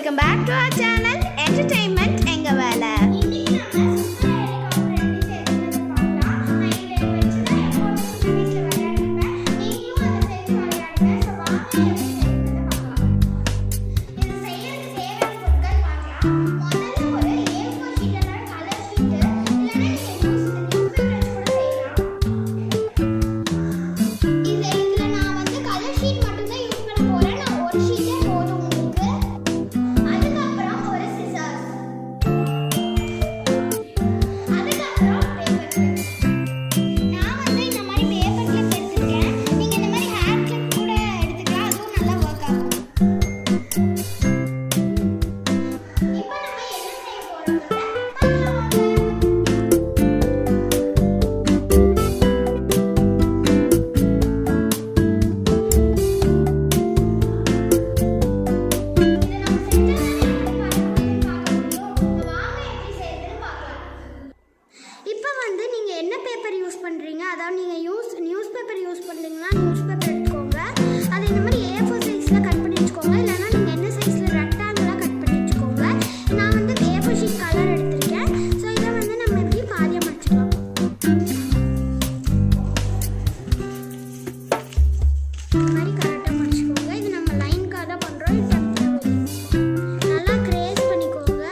Welcome back to our channel Entertainment enga velai. என்ன paper use பண்ணுறீங்க, அதாவது நீங்கள் நியூஸ் பேப்பர் யூஸ் பண்ணுறீங்கன்னா நியூஸ் பேப்பர் எடுத்துக்கோங்க. அது இந்த மாதிரி A4 சைஸில் கட் பண்ணி வச்சுக்கோங்க. இல்லைனா நீங்கள் என்ன சைஸில் ரெக்டாங்கிளாக கட் பண்ணி வச்சுக்கோங்க. நான் வந்து A4 ஷீட் கலர் எடுத்திருக்கேன். ஸோ இதை வந்து நம்ம எப்படி பாதியாக மடிச்சுக்கலாம். இந்த மாதிரி கரெக்டாக மடிச்சுக்கோங்க. இது நம்ம லைனுக்காக தான் பண்ணுறோம். நல்லா கிரேஸ் பண்ணிக்கோங்க.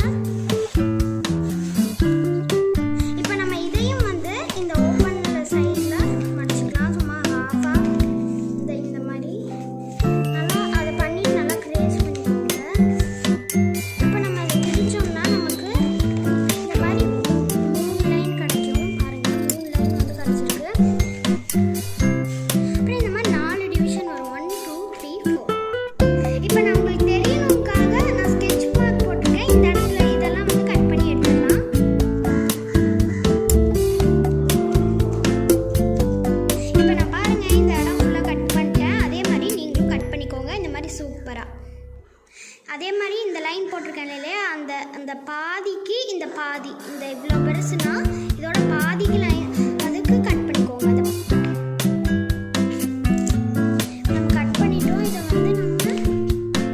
இப்போ நம்ம இதையும் வந்து இந்த ஓப்பன் சைடில் மடிச்சுக்கலாம். சும்மா ஹாஃபாக இந்த மாதிரி நல்லா அதை பண்ணி நல்லா கிரேஸ் பண்ணிக்கோங்க. இப்போ நம்ம அதை பிரித்தோம்னா நமக்கு இந்த மாதிரி 3 லைன் கிடைக்கும். பாருங்கள், 3 லைன் வந்து கிடச்சிருக்கு. அப்புறம் இந்த மாதிரி 4 டிவிஷன் வரும். 1 2 3 4. இப்போ நான் உங்களுக்கு தெரியணுக்காக நான் ஸ்கெட்ச் மார்க் போட்டிருக்கேன். இந்த இடத்துல இதெல்லாம் வந்து கட் பண்ணி எடுத்துடலாம். இப்போ நான் பாருங்க, இந்த இடம் ஃபுல்லாக கட் பண்ணிட்டேன். அதே மாதிரி நீங்களும் கட் பண்ணிக்கோங்க இந்த மாதிரி சூப்பராக. அதே மாதிரி இந்த லைன் போட்டிருக்கேன் இல்லையா, அந்த பாதிக்கு இந்த பாதி, இந்த இவ்வளோ பெருசுனா இதோட பாதிக்கு லைன் அதுக்கு கட் பண்ணிக்கோங்க. அதை நம்ம கட் பண்ணிட்டோம். இதை வந்து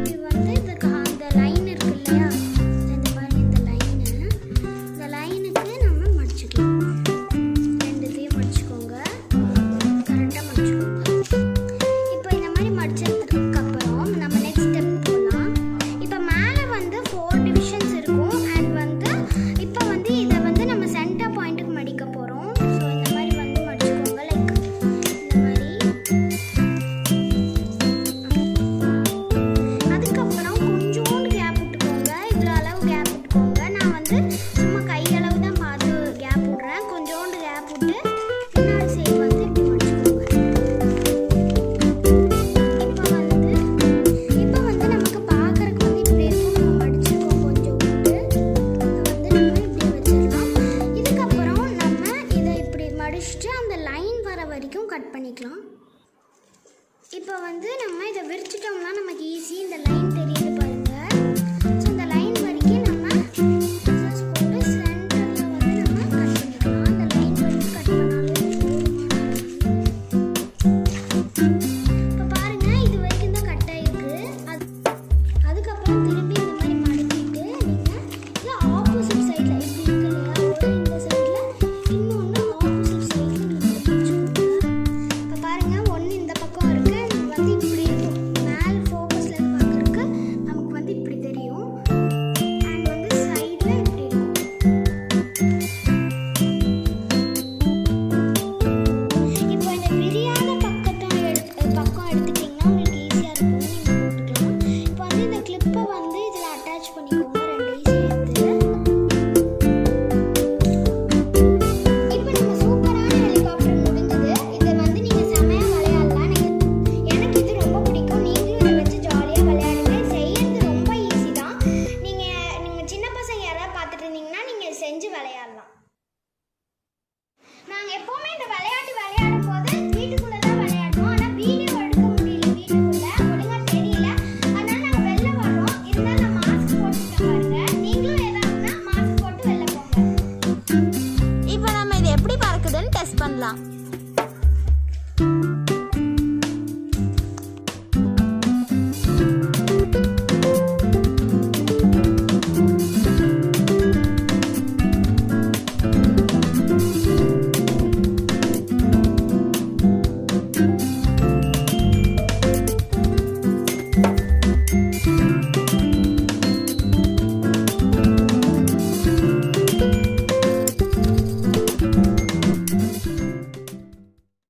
இது வந்து இதுக்கு அந்த லைன் இருக்கு இல்லையா, இந்த மாதிரி இந்த லைனுக்கு நம்ம மடிச்சுக்கலாம். ரெண்டுத்தையும் மடிச்சுக்கோங்க, கரெக்டாக மடிச்சுக்கோங்க. இப்போ இந்த மாதிரி மடிச்சதுக்கு அப்புறம் நம்ம நெக்ஸ்ட் ஸ்டெப் போகலாம். இப்போ மேலே வந்து 4 டிவிஷன்ஸ் இருக்கும். அண்ட் வந்து இப்போ வந்து இதை வந்து நம்ம சென்டர் பாயிண்ட்டுக்கு மடிக்க போகிறோம். ஸோ இந்த மாதிரி வந்து மடிச்சுக்கோங்க. லைக் இந்த மாதிரி. அதுக்கப்புறம் கொஞ்சோண்டு கேப் விட்டுக்கோங்க. இவ்வளோ அளவு கேப் விட்டுக்கோங்க. நான் வந்து சும்மா கையளவு தான் பார்த்து கேப் விட்றேன். கொஞ்சோண்டு கேப் விட்டு பின்னாடி சைடு வந்து இப்படி மடிச்சுக்கோங்க. இப்போ வந்து நமக்கு பார்க்கறதுக்கு வந்து இப்படி இருக்கும். நம்ம மடிச்சிருக்கோம் கொஞ்சம் விட்டு. இதை வந்து நம்ம இப்படி வச்சிடலாம். இதுக்கப்புறம் நம்ம இதை இப்படி மடிச்சுட்டு அந்த லைன் வர வரைக்கும் கட் பண்ணிக்கலாம். இப்போ வந்து நம்ம இதை விரிச்சிட்டோம்னா நமக்கு ஈஸி இந்த லைன் தெரியும்.